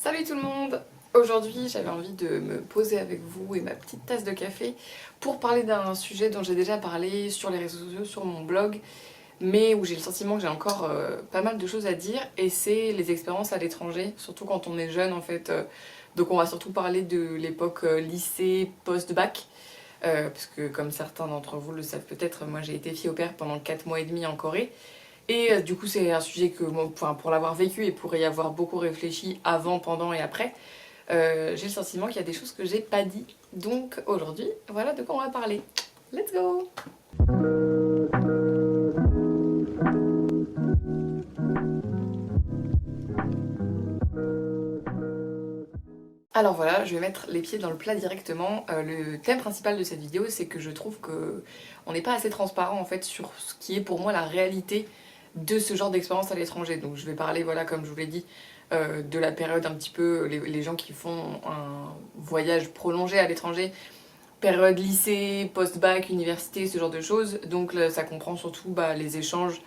Salut tout le monde! Aujourd'hui j'avais envie de me poser avec vous et ma petite tasse de café pour parler d'un sujet dont j'ai déjà parlé sur les réseaux sociaux, sur mon blog, mais où j'ai le sentiment que j'ai encore pas mal de choses à dire, et c'est les expériences à l'étranger, surtout quand on est jeune en fait. Donc on va surtout parler de l'époque lycée, post-bac, parce que comme certains d'entre vous le savent peut-être, moi j'ai été fille au père pendant 4 mois et demi en Corée. Et du coup c'est un sujet que moi, enfin, pour l'avoir vécu et pour y avoir beaucoup réfléchi avant, pendant et après, j'ai le sentiment qu'il y a des choses que j'ai pas dit. Donc aujourd'hui, voilà de quoi on va parler. Let's go! Alors voilà, je vais mettre les pieds dans le plat directement. Le thème principal de cette vidéo, c'est que je trouve que on n'est pas assez transparent en fait sur ce qui est pour moi la réalité de ce genre d'expérience à l'étranger. Donc je vais parler, voilà, comme je vous l'ai dit, de la période un petit peu, les gens qui font un voyage prolongé à l'étranger, période lycée, post-bac, université, ce genre de choses. Donc là, ça comprend surtout les échanges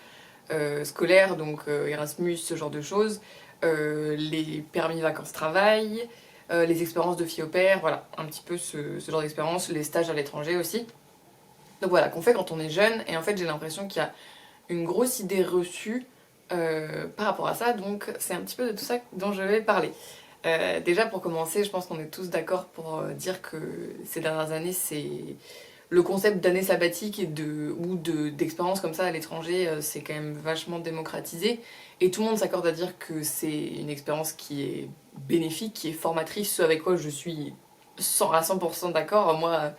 scolaires, donc Erasmus, ce genre de choses, les permis vacances-travail, les expériences de fille au père, voilà, un petit peu ce genre d'expérience, les stages à l'étranger aussi. Donc voilà, qu'on fait quand on est jeune, et en fait j'ai l'impression qu'il y a une grosse idée reçue par rapport à ça, donc c'est un petit peu de tout ça dont je vais parler. Déjà pour commencer, je pense qu'on est tous d'accord pour dire que ces dernières années, c'est le concept d'année sabbatique ou d'expérience comme ça à l'étranger, c'est quand même vachement démocratisé, et tout le monde s'accorde à dire que c'est une expérience qui est bénéfique, qui est formatrice, ce avec quoi je suis à 100% d'accord. Moi,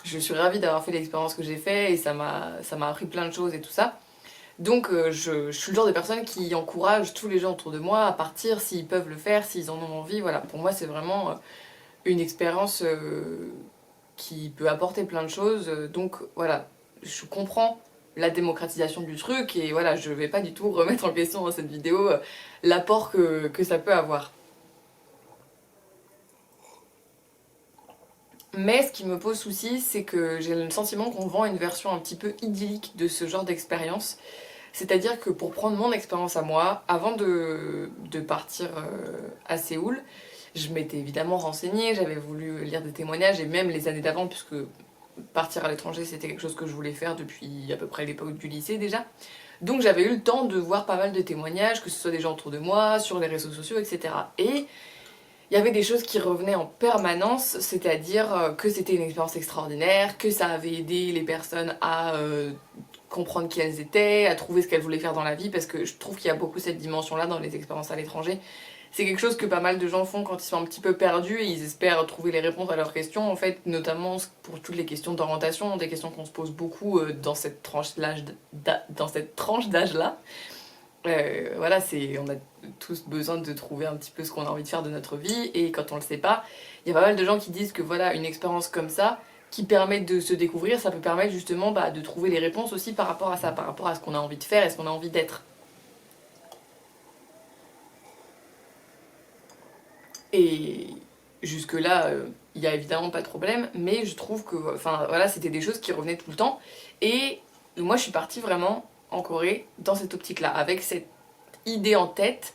je suis ravie d'avoir fait l'expérience que j'ai fait et ça m'a appris plein de choses et tout ça. Donc je suis le genre de personne qui encourage tous les gens autour de moi à partir s'ils peuvent le faire, s'ils en ont envie. Voilà, pour moi c'est vraiment une expérience qui peut apporter plein de choses. Donc voilà, je comprends la démocratisation du truc et voilà, je vais pas du tout remettre en question dans cette vidéo l'apport que ça peut avoir. Mais ce qui me pose souci, c'est que j'ai le sentiment qu'on vend une version un petit peu idyllique de ce genre d'expérience. C'est-à-dire que pour prendre mon expérience à moi, avant de partir à Séoul, je m'étais évidemment renseignée, j'avais voulu lire des témoignages, et même les années d'avant, puisque partir à l'étranger c'était quelque chose que je voulais faire depuis à peu près l'époque du lycée déjà. Donc j'avais eu le temps de voir pas mal de témoignages, que ce soit des gens autour de moi, sur les réseaux sociaux, etc. Et il y avait des choses qui revenaient en permanence, c'est-à-dire que c'était une expérience extraordinaire, que ça avait aidé les personnes à comprendre qui elles étaient, à trouver ce qu'elles voulaient faire dans la vie, parce que je trouve qu'il y a beaucoup cette dimension-là dans les expériences à l'étranger. C'est quelque chose que pas mal de gens font quand ils sont un petit peu perdus et ils espèrent trouver les réponses à leurs questions, en fait, notamment pour toutes les questions d'orientation, des questions qu'on se pose beaucoup dans cette tranche d'âge-là. Voilà, on a tous besoin de trouver un petit peu ce qu'on a envie de faire de notre vie, et quand on le sait pas, il y a pas mal de gens qui disent que voilà, une expérience comme ça, qui permet de se découvrir, ça peut permettre justement de trouver les réponses aussi par rapport à ça, par rapport à ce qu'on a envie de faire et ce qu'on a envie d'être. Et jusque-là, il y a évidemment pas de problème, mais je trouve que, enfin voilà, c'était des choses qui revenaient tout le temps, et moi je suis partie vraiment en Corée dans cette optique-là, avec cette idée en tête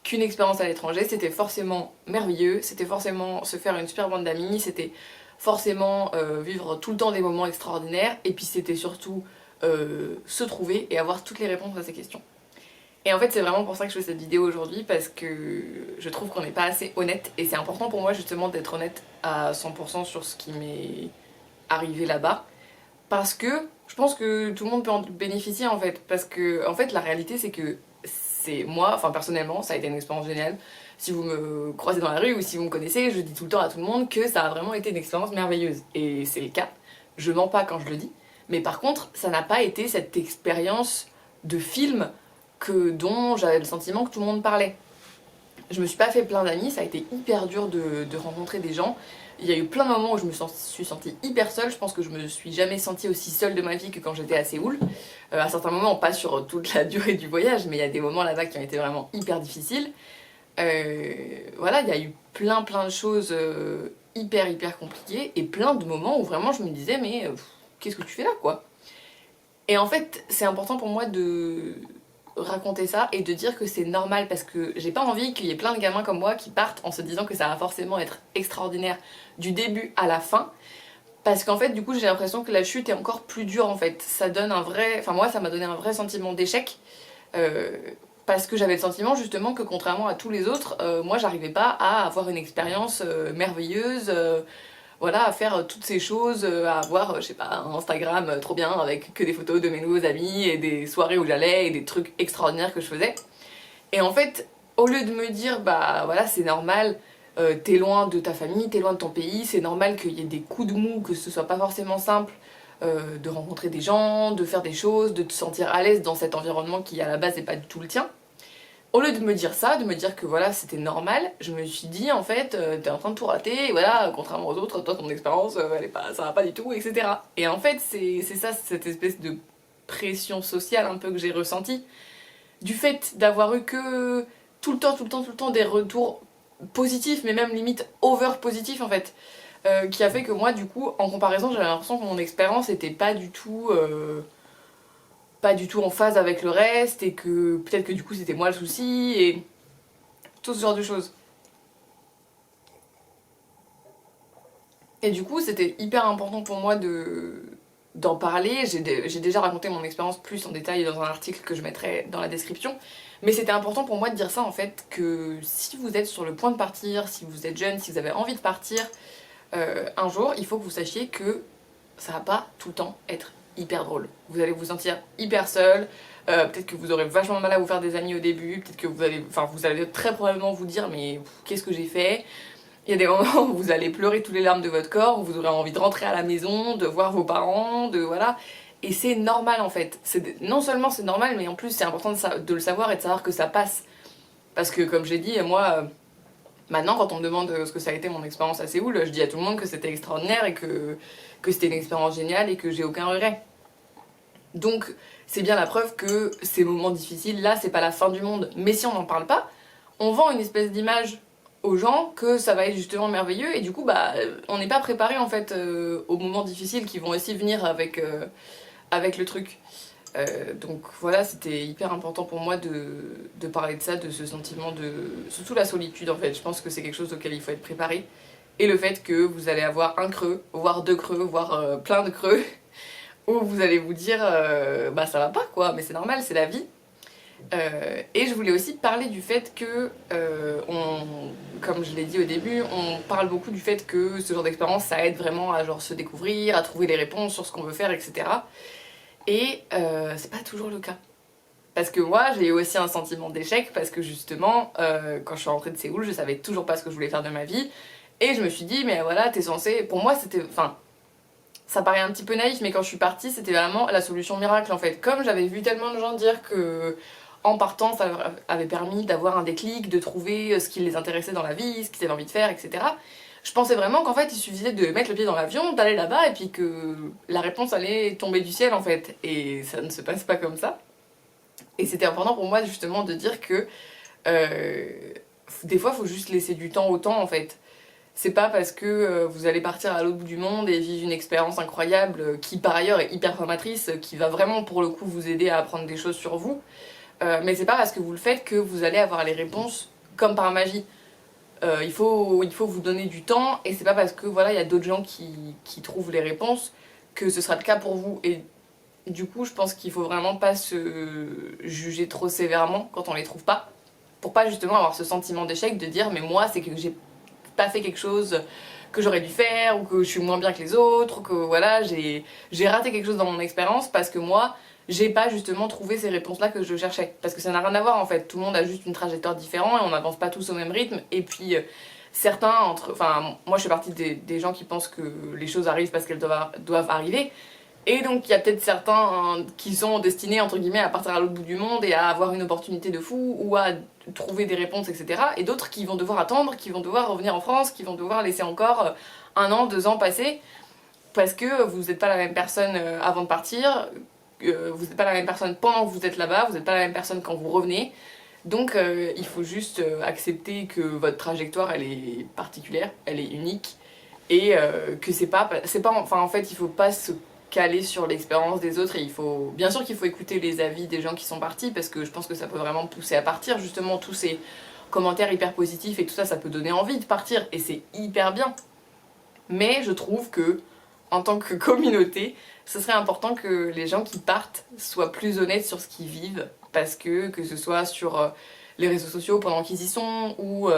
qu'une expérience à l'étranger c'était forcément merveilleux, c'était forcément se faire une super bande d'amis, c'était forcément vivre tout le temps des moments extraordinaires, et puis c'était surtout se trouver et avoir toutes les réponses à ces questions. Et en fait c'est vraiment pour ça que je fais cette vidéo aujourd'hui, parce que je trouve qu'on n'est pas assez honnête, et c'est important pour moi justement d'être honnête à 100% sur ce qui m'est arrivé là-bas, parce que je pense que tout le monde peut en bénéficier en fait, parce que en fait la réalité c'est que c'est moi, enfin personnellement, ça a été une expérience géniale. Si vous me croisez dans la rue ou si vous me connaissez, je dis tout le temps à tout le monde que ça a vraiment été une expérience merveilleuse. Et c'est le cas, je mens pas quand je le dis. Mais par contre, ça n'a pas été cette expérience de film dont j'avais le sentiment que tout le monde parlait. Je me suis pas fait plein d'amis, ça a été hyper dur de rencontrer des gens. Il y a eu plein de moments où je me suis sentie hyper seule, je pense que je me suis jamais sentie aussi seule de ma vie que quand j'étais à Séoul. À certains moments, pas sur toute la durée du voyage, mais il y a des moments là-bas qui ont été vraiment hyper difficiles. Voilà, il y a eu plein de choses hyper compliquées, et plein de moments où vraiment je me disais mais qu'est-ce que tu fais là quoi? Et en fait, c'est important pour moi de raconter ça et de dire que c'est normal parce que j'ai pas envie qu'il y ait plein de gamins comme moi qui partent en se disant que ça va forcément être extraordinaire du début à la fin. Parce qu'en fait, du coup, j'ai l'impression que la chute est encore plus dure en fait. Ça donne un vrai... Enfin, moi, ça m'a donné un vrai sentiment d'échec. Euh, Parce que j'avais le sentiment justement que contrairement à tous les autres, moi j'arrivais pas à avoir une expérience merveilleuse, voilà, à faire toutes ces choses, à avoir, je sais pas, un Instagram trop bien avec que des photos de mes nouveaux amis et des soirées où j'allais et des trucs extraordinaires que je faisais. Et en fait, au lieu de me dire, bah voilà, c'est normal, t'es loin de ta famille, t'es loin de ton pays, c'est normal qu'il y ait des coups de mou, que ce soit pas forcément simple de rencontrer des gens, de faire des choses, de te sentir à l'aise dans cet environnement qui à la base n'est pas du tout le tien. Au lieu de me dire ça, de me dire que voilà c'était normal, je me suis dit en fait t'es en train de tout rater, et voilà, contrairement aux autres, toi ton expérience elle est pas, ça va pas du tout, etc. Et en fait c'est ça, cette espèce de pression sociale un peu que j'ai ressentie, du fait d'avoir eu que tout le temps des retours positifs, mais même limite over positifs en fait, qui a fait que moi du coup en comparaison j'avais l'impression que mon expérience était pas du tout en phase avec le reste et que peut-être que du coup c'était moi le souci et tout ce genre de choses. Et du coup c'était hyper important pour moi d'en parler. J'ai déjà raconté mon expérience plus en détail dans un article que je mettrai dans la description. Mais c'était important pour moi de dire ça en fait, que si vous êtes sur le point de partir, si vous êtes jeune, si vous avez envie de partir un jour, il faut que vous sachiez que ça va pas tout le temps être hyper drôle. Vous allez vous sentir hyper seul, peut-être que vous aurez vachement mal à vous faire des amis au début, peut-être que vous allez très probablement vous dire mais qu'est-ce que j'ai fait? Il y a des moments où vous allez pleurer toutes les larmes de votre corps, où vous aurez envie de rentrer à la maison, de voir vos parents, de voilà. Et c'est normal en fait. Non seulement c'est normal, mais en plus c'est important de le savoir et de savoir que ça passe. Parce que comme j'ai dit, moi, maintenant quand on me demande ce que ça a été mon expérience à Séoul, je dis à tout le monde que c'était extraordinaire et que c'était une expérience géniale et que j'ai aucun regret. Donc c'est bien la preuve que ces moments difficiles là c'est pas la fin du monde. Mais si on n'en parle pas, on vend une espèce d'image aux gens que ça va être justement merveilleux et du coup bah on n'est pas préparé en fait aux moments difficiles qui vont aussi venir avec le truc. Donc voilà, c'était hyper important pour moi de parler de ça, de ce sentiment de... surtout la solitude en fait, je pense que c'est quelque chose auquel il faut être préparé. Et le fait que vous allez avoir un creux, voire deux creux, voire plein de creux, où vous allez vous dire bah ça va pas quoi, mais c'est normal, c'est la vie. Et je voulais aussi parler du fait que, comme je l'ai dit au début, on parle beaucoup du fait que ce genre d'expérience ça aide vraiment à genre se découvrir, à trouver les réponses sur ce qu'on veut faire, etc. Et c'est pas toujours le cas. Parce que moi j'ai eu aussi un sentiment d'échec parce que justement quand je suis rentrée de Séoul je savais toujours pas ce que je voulais faire de ma vie et je me suis dit mais voilà t'es censé... Pour moi c'était... Enfin ça paraît un petit peu naïf mais quand je suis partie c'était vraiment la solution miracle en fait. Comme j'avais vu tellement de gens dire que en partant ça leur avait permis d'avoir un déclic, de trouver ce qui les intéressait dans la vie, ce qu'ils avaient envie de faire, etc. Je pensais vraiment qu'en fait il suffisait de mettre le pied dans l'avion, d'aller là-bas et puis que la réponse allait tomber du ciel en fait. Et ça ne se passe pas comme ça. Et c'était important pour moi justement de dire que euh, des fois il faut juste laisser du temps au temps en fait. C'est pas parce que vous allez partir à l'autre bout du monde et vivre une expérience incroyable qui par ailleurs est hyper formatrice, qui va vraiment pour le coup vous aider à apprendre des choses sur vous, mais c'est pas parce que vous le faites que vous allez avoir les réponses comme par magie. Il faut vous donner du temps et c'est pas parce que voilà il y a d'autres gens qui trouvent les réponses que ce sera le cas pour vous. Et du coup je pense qu'il faut vraiment pas se juger trop sévèrement quand on les trouve pas, pour pas justement avoir ce sentiment d'échec de dire mais moi c'est que j'ai pas fait quelque chose que j'aurais dû faire ou que je suis moins bien que les autres ou que voilà j'ai raté quelque chose dans mon expérience parce que moi j'ai pas justement trouvé ces réponses là que je cherchais, parce que ça n'a rien à voir en fait, tout le monde a juste une trajectoire différente et on n'avance pas tous au même rythme et puis certains enfin moi je fais partie des gens qui pensent que les choses arrivent parce qu'elles doivent arriver. Et donc il y a peut-être certains qui sont destinés entre guillemets à partir à l'autre bout du monde et à avoir une opportunité de fou ou à trouver des réponses, etc. Et d'autres qui vont devoir attendre, qui vont devoir revenir en France, qui vont devoir laisser encore un an, 2 ans passer parce que vous n'êtes pas la même personne avant de partir, vous n'êtes pas la même personne pendant que vous êtes là-bas, vous n'êtes pas la même personne quand vous revenez. Donc il faut juste accepter que votre trajectoire elle est particulière, elle est unique et que c'est pas enfin en fait il faut pas se calé sur l'expérience des autres et bien sûr qu'il faut écouter les avis des gens qui sont partis parce que je pense que ça peut vraiment pousser à partir, justement tous ces commentaires hyper positifs et tout ça, ça peut donner envie de partir et c'est hyper bien. Mais je trouve que, en tant que communauté, ce serait important que les gens qui partent soient plus honnêtes sur ce qu'ils vivent parce que ce soit sur les réseaux sociaux pendant qu'ils y sont ou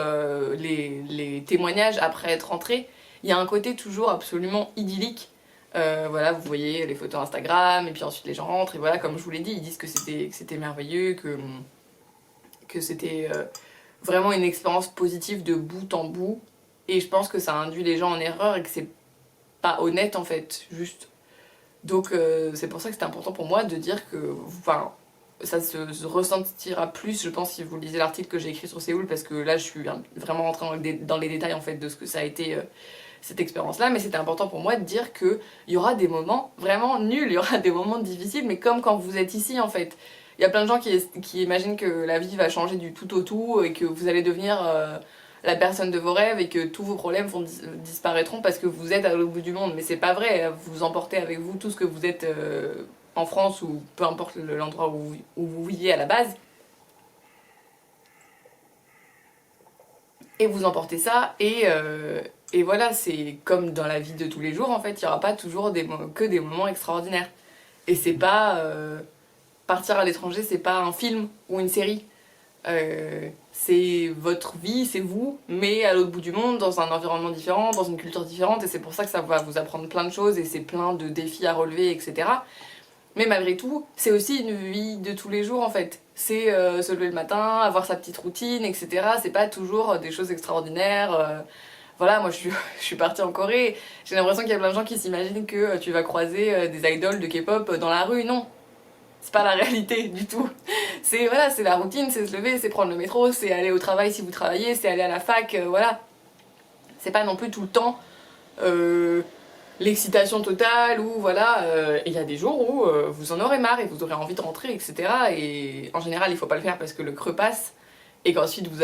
les témoignages après être rentrés, il y a un côté toujours absolument idyllique. Voilà, vous voyez les photos Instagram et puis ensuite les gens rentrent et voilà, comme je vous l'ai dit, ils disent que c'était merveilleux, que c'était vraiment une expérience positive de bout en bout et je pense que ça induit les gens en erreur et que c'est pas honnête en fait, juste. Donc c'est pour ça que c'était important pour moi de dire que, enfin, ça se ressentira plus, je pense, si vous lisez l'article que j'ai écrit sur Séoul, parce que là je suis vraiment rentrée dans les détails en fait de ce que ça a été cette expérience-là, mais c'était important pour moi de dire qu'il y aura des moments vraiment nuls, il y aura des moments difficiles, mais comme quand vous êtes ici en fait. Il y a plein de gens qui imaginent que la vie va changer du tout au tout et que vous allez devenir la personne de vos rêves et que tous vos problèmes disparaîtront parce que vous êtes à l'autre bout du monde. Mais c'est pas vrai, vous emportez avec vous tout ce que vous êtes en France ou peu importe l'endroit où vous vivez à la base. Et vous emportez ça et voilà, c'est comme dans la vie de tous les jours en fait, il n'y aura pas toujours que des moments extraordinaires. Et c'est pas... partir à l'étranger, c'est pas un film ou une série. C'est votre vie, c'est vous, mais à l'autre bout du monde, dans un environnement différent, dans une culture différente, et c'est pour ça que ça va vous apprendre plein de choses et c'est plein de défis à relever, etc. Mais malgré tout, c'est aussi une vie de tous les jours en fait. C'est se lever le matin, avoir sa petite routine, etc. C'est pas toujours des choses extraordinaires. Voilà, moi je suis partie en Corée, j'ai l'impression qu'il y a plein de gens qui s'imaginent que tu vas croiser des idoles de K-pop dans la rue. Non, c'est pas la réalité du tout. C'est voilà, c'est la routine, c'est se lever, c'est prendre le métro, c'est aller au travail si vous travaillez, c'est aller à la fac, voilà. C'est pas non plus tout le temps l'excitation totale ou voilà. Il y a des jours où vous en aurez marre et vous aurez envie de rentrer, etc. Et en général, il faut pas le faire parce que le creux passe et qu'ensuite vous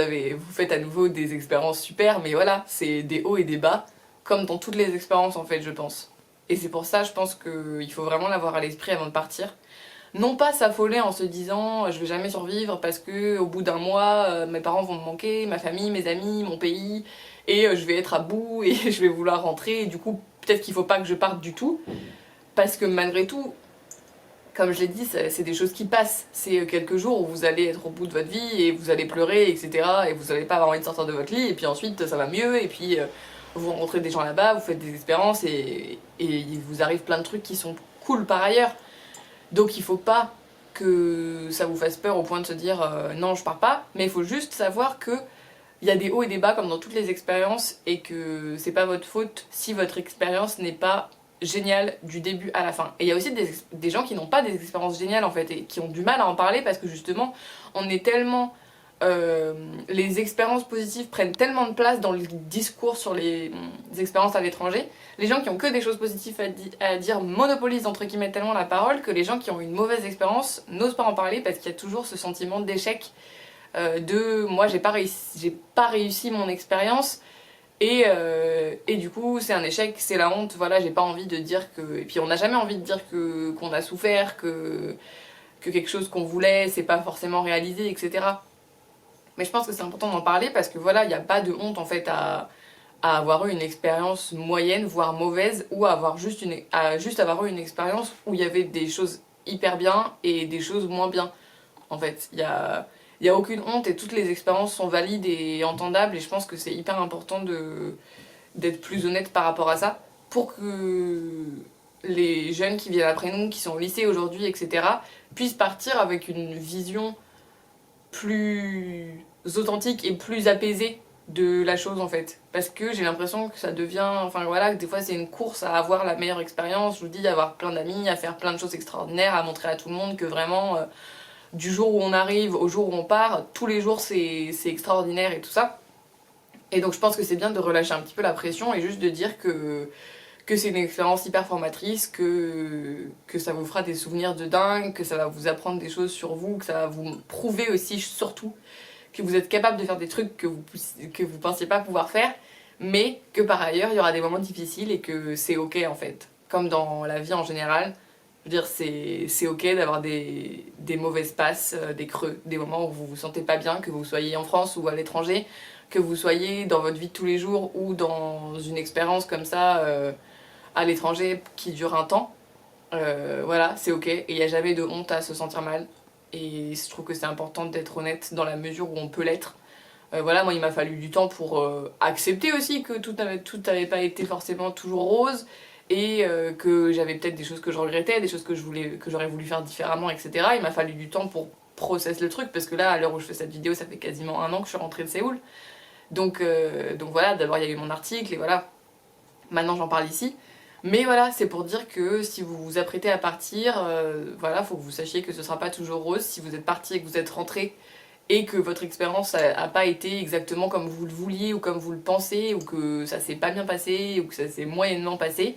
faites à nouveau des expériences super, mais voilà, c'est des hauts et des bas, comme dans toutes les expériences en fait, je pense. Et c'est pour ça, je pense qu'il faut vraiment l'avoir à l'esprit avant de partir. Non pas s'affoler en se disant je vais jamais survivre parce que au bout d'un mois mes parents vont me manquer, ma famille, mes amis, mon pays et je vais être à bout et je vais vouloir rentrer et du coup peut-être qu'il faut pas que je parte du tout parce que malgré tout, comme je l'ai dit, c'est des choses qui passent. C'est quelques jours où vous allez être au bout de votre vie et vous allez pleurer, etc. Et vous allez pas avoir envie de sortir de votre lit et puis ensuite ça va mieux et puis vous rencontrez des gens là-bas, vous faites des expériences et il vous arrive plein de trucs qui sont cool par ailleurs. Donc il faut pas que ça vous fasse peur au point de se dire non je pars pas, mais il faut juste savoir que il y a des hauts et des bas comme dans toutes les expériences et que c'est pas votre faute si votre expérience n'est pas géniale du début à la fin. Et il y a aussi des gens qui n'ont pas des expériences géniales en fait et qui ont du mal à en parler parce que justement on est tellement... les expériences positives prennent tellement de place dans le discours sur les expériences à l'étranger. Les gens qui ont que des choses positives à dire monopolisent entre guillemets tellement la parole que les gens qui ont une mauvaise expérience n'osent pas en parler parce qu'il y a toujours ce sentiment d'échec de moi j'ai pas réussi mon expérience et du coup c'est un échec, c'est la honte, voilà j'ai pas envie de dire que... Et puis on n'a jamais envie de dire qu'on a souffert, que quelque chose qu'on voulait c'est pas forcément réalisé, etc. Mais je pense que c'est important d'en parler parce que voilà, il n'y a pas de honte en fait à avoir eu une expérience moyenne, voire mauvaise, ou à juste avoir eu une expérience où il y avait des choses hyper bien et des choses moins bien. En fait, il y a aucune honte et toutes les expériences sont valides et entendables et je pense que c'est hyper important d'être plus honnête par rapport à ça pour que les jeunes qui viennent après nous, qui sont au lycée aujourd'hui, etc., puissent partir avec une vision plus authentique et plus apaisée de la chose en fait. Parce que j'ai l'impression que ça devient, enfin voilà, que des fois c'est une course à avoir la meilleure expérience, je vous dis, à avoir plein d'amis, à faire plein de choses extraordinaires, à montrer à tout le monde que vraiment du jour où on arrive au jour où on part, tous les jours c'est extraordinaire et tout ça. Et donc je pense que c'est bien de relâcher un petit peu la pression et juste de dire que c'est une expérience hyper formatrice, que ça vous fera des souvenirs de dingue, que ça va vous apprendre des choses sur vous, que ça va vous prouver aussi surtout que vous êtes capable de faire des trucs que vous pensiez pas pouvoir faire, mais que par ailleurs il y aura des moments difficiles et que c'est ok en fait. comme dans la vie en général. Je veux dire, c'est ok d'avoir des mauvaises passes, des creux, des moments où vous vous sentez pas bien, que vous soyez en France ou à l'étranger, que vous soyez dans votre vie de tous les jours ou dans une expérience comme ça à l'étranger qui dure un temps. Voilà, c'est ok, et il n'y a jamais de honte à se sentir mal. Et je trouve que c'est important d'être honnête dans la mesure où on peut l'être. Voilà, moi il m'a fallu du temps pour accepter aussi que tout n'avait pas été forcément toujours rose et que j'avais peut-être des choses que je regrettais, des choses que j'aurais voulu faire différemment, etc. Il m'a fallu du temps pour processer le truc parce que là, à l'heure où je fais cette vidéo, ça fait quasiment un an que je suis rentrée de Séoul. Donc voilà, d'abord il y a eu mon article et voilà, maintenant j'en parle ici. Mais voilà, c'est pour dire que si vous vous apprêtez à partir, voilà, faut que vous sachiez que ce sera pas toujours rose. Si vous êtes parti et que vous êtes rentré et que votre expérience a pas été exactement comme vous le vouliez ou comme vous le pensez, ou que ça s'est pas bien passé, ou que ça s'est moyennement passé,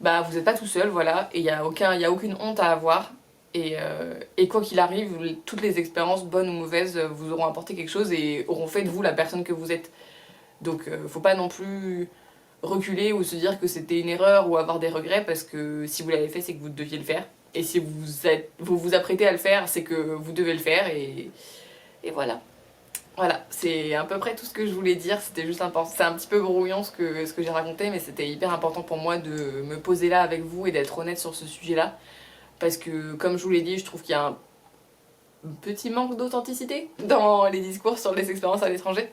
bah vous n'êtes pas tout seul, voilà, et il y a aucune honte à avoir. Et quoi qu'il arrive, toutes les expériences, bonnes ou mauvaises, vous auront apporté quelque chose et auront fait de vous la personne que vous êtes. Donc faut pas non plus reculer ou se dire que c'était une erreur ou avoir des regrets, parce que si vous l'avez fait, c'est que vous deviez le faire. Et si vous vous apprêtez à le faire, c'est que vous devez le faire, et voilà. Voilà, c'est à peu près tout ce que je voulais dire. C'était juste important. C'est un petit peu brouillon ce que j'ai raconté, mais c'était hyper important pour moi de me poser là avec vous et d'être honnête sur ce sujet-là. Parce que, comme je vous l'ai dit, je trouve qu'il y a un petit manque d'authenticité dans les discours sur les expériences à l'étranger.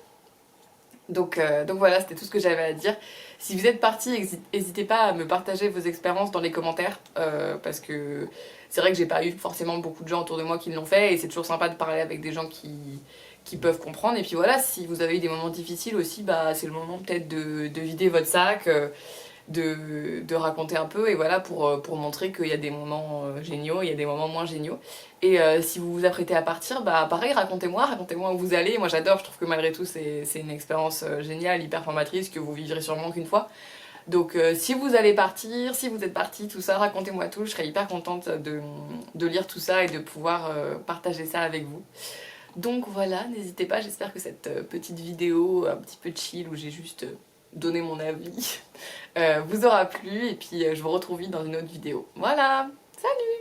Donc voilà, c'était tout ce que j'avais à dire. Si vous êtes parti, n'hésitez pas à me partager vos expériences dans les commentaires, parce que c'est vrai que j'ai pas eu forcément beaucoup de gens autour de moi qui l'ont fait, et c'est toujours sympa de parler avec des gens qui peuvent comprendre. Et puis voilà, si vous avez eu des moments difficiles aussi, bah c'est le moment peut-être de vider votre sac, de raconter un peu, et voilà, pour montrer qu'il y a des moments géniaux, il y a des moments moins géniaux. Et si vous vous apprêtez à partir, bah pareil, racontez-moi où vous allez. Moi j'adore, je trouve que malgré tout c'est une expérience géniale, hyper formatrice, que vous vivrez sûrement qu'une fois. Donc si vous allez partir, si vous êtes parti, tout ça, racontez-moi tout, je serais hyper contente de lire tout ça et de pouvoir partager ça avec vous. Donc voilà, n'hésitez pas, j'espère que cette petite vidéo un petit peu chill où j'ai juste donné mon avis vous aura plu, et puis je vous retrouve vite dans une autre vidéo. Voilà, salut!